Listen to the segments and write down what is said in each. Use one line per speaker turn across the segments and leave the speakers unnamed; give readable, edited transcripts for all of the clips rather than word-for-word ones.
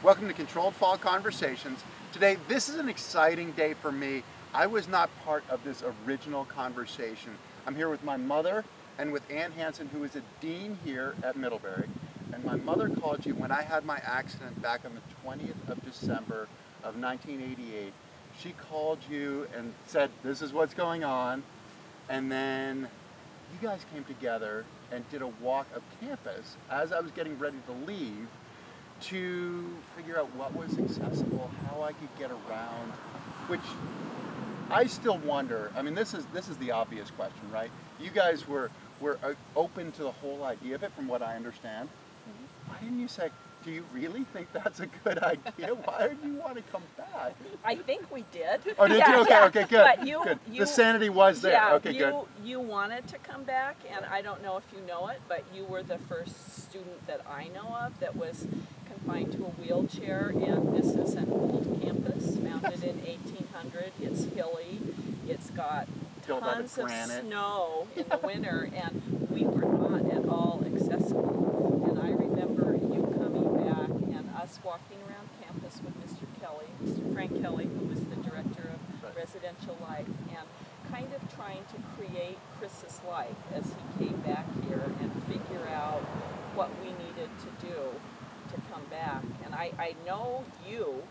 Welcome to Controlled Fall Conversations. Today, this is an exciting day for me. I was not part of this original conversation. I'm here with my mother and with Ann Hanson, who is a dean here at Middlebury. And my mother called you when I had my accident back on the 20th of December of 1988. She called you and said, this is what's going on. And then you guys came together and did a walk of campus as I was getting ready to leave to figure out what was accessible, how I could get around, which I still wonder. I mean, this is the obvious question, right? You guys were open to the whole idea of it, from what I understand. Mm-hmm. Why didn't you say, do you really think that's a good idea? Why do you want to come back?
I think we did.
Oh, did you? Okay, okay, good.
But
good. The sanity was there.
Yeah,
okay, good.
You wanted to come back, and I don't know if you know it, but you were the first student that I know of that was confined to a wheelchair, and this is an old campus founded in 1800. It's hilly. It's got tons of snow in the winter, and we were not at all accessible. And I remember you coming back and us walking around campus with Mr. Kelly, Mr. Frank Kelly, who was the director of residential life, and kind of trying to create Chris's life as he came back here and figure out what we needed to do to come back. And I know you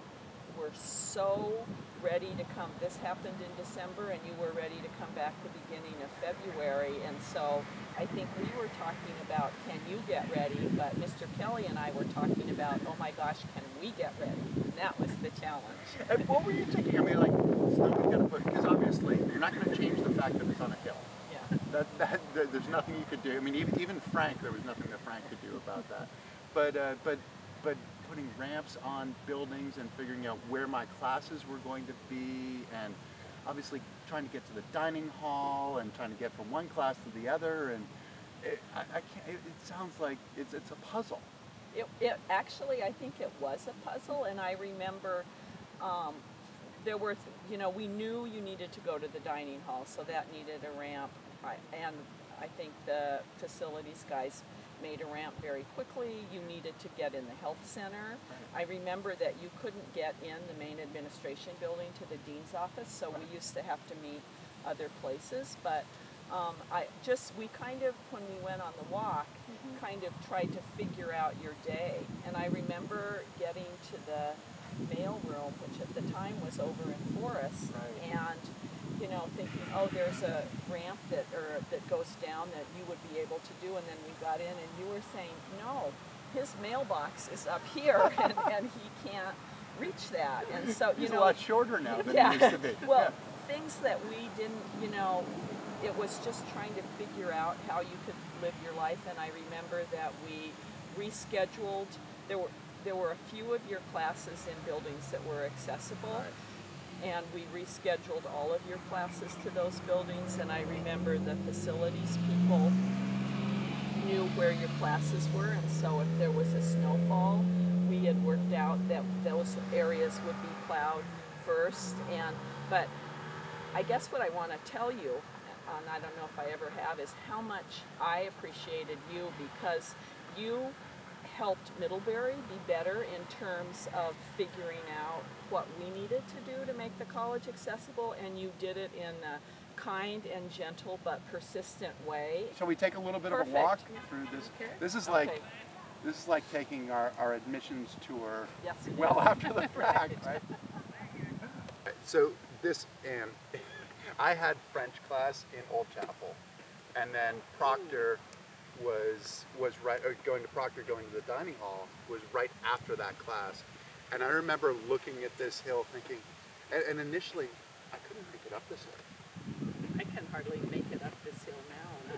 were so ready to come. This happened in December, and you were ready to come back the beginning of February. And so I think we were talking about, can you get ready? But Mr. Kelly and I were talking about, oh my gosh, can we get ready? And that was the challenge.
And what were you thinking? I mean, like, somebody's got to put, because obviously you're not going to change the fact that it's on a hill.
Yeah.
There's nothing you could do. I mean, even Frank, there was nothing that Frank could do about that. But putting ramps on buildings and figuring out where my classes were going to be, and obviously trying to get to the dining hall and trying to get from one class to the other, and it sounds like it's a puzzle.
It actually, I think it was a puzzle, and I remember there were, we knew you needed to go to the dining hall, so that needed a ramp, and I think the facilities guys made a ramp very quickly. You needed to get in the health center. I remember that you couldn't get in the main administration building to the dean's office, so we used to have to meet other places. But we kind of, when we went on the walk, kind of tried to figure out your day. And I remember getting to the mail room, which at the time was over in Forest, and thinking, oh, there's a ramp that goes down that you would be able to do, and then we got in, and you were saying, no, his mailbox is up here, and he can't reach that, and so
He's a lot shorter now than he used to be.
Well, things that we didn't, it was just trying to figure out how you could live your life, and I remember that we rescheduled. There were a few of your classes in buildings that were accessible. And we rescheduled all of your classes to those buildings, and I remember the facilities people knew where your classes were, and so if there was a snowfall, we had worked out that those areas would be plowed first. But I guess what I want to tell you, and I don't know if I ever have, is how much I appreciated you, because you helped Middlebury be better in terms of figuring out what we needed to do to make the college accessible, and you did it in a kind and gentle but persistent way.
Shall we take a little bit of a walk through this? Okay. This is like taking our admissions tour well after the fact, right? So I had French class in Old Chapel, and then Proctor was right, going to Proctor, going to the dining hall was right after that class. And I remember looking at this hill thinking, and initially I couldn't make it up this hill.
I can hardly make it up this hill now,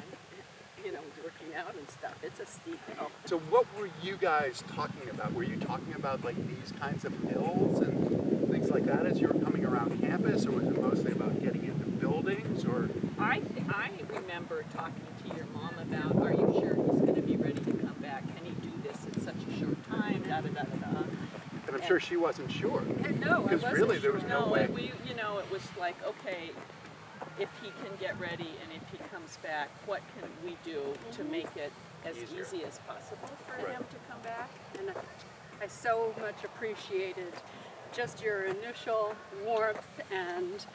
and I'm working out and stuff. It's a steep hill.
So what were you guys talking about? Were you talking about like these kinds of hills and things like that as you were coming around campus, or was it mostly about getting into buildings? Or
I remember talking to your mom about, are you sure he's going to be ready to come back? Can he do this in such a short time? Da da da da da.
And I'm sure she wasn't sure.
No,
because really there was no way.
It was like, okay, if he can get ready and if he comes back, what can we do to make it as easy as possible for him to come back?
And I so much appreciated just your initial warmth and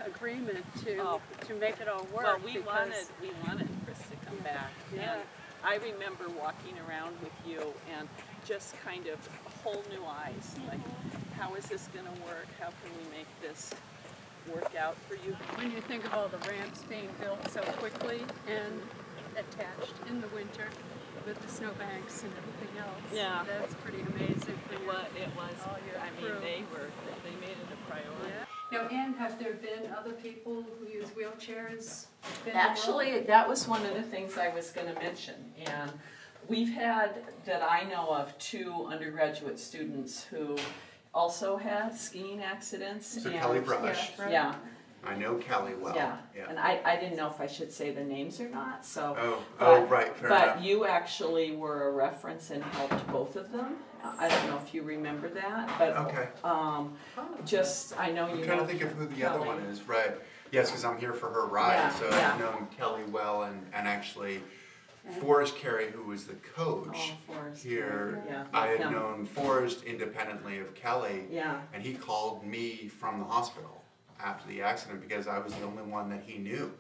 agreement to make it all work.
Well, we wanted Chris to come back.
Yeah.
And I remember walking around with you and just kind of whole new eyes. Like, how is this going to work? How can we make this work out for you?
When you think of all the ramps being built so quickly and attached in the winter with the snowbanks and everything else,
Yeah.
that's pretty amazing.
It was.
All your
I mean,
crew.
they made it a priority.
Now, Anne, have there been other people who use wheelchairs?
Actually, that was one of the things I was going to mention. And we've had, that I know of, 2 undergraduate students who also had skiing accidents.
So
and,
Kelly Brush,
Yeah,
I know Kelly well.
yeah. And I didn't know if I should say the names or not, so.
Right, fair
But
enough.
you actually were a reference and helped both of them. I don't know if you remember that, but
Okay.
just, I know you
I'm
know.
trying to think of who the other
Kelly.
one is, right. Yes, because I'm here for her ride,
Yeah,
so
yeah.
I've known Kelly well, and actually Forrest Carey, who was the coach
Oh, Forrest,
here,
yeah.
I had
Yeah.
known Forrest independently of Kelly,
Yeah.
and he called me from the hospital after the accident because I was the only one that he knew.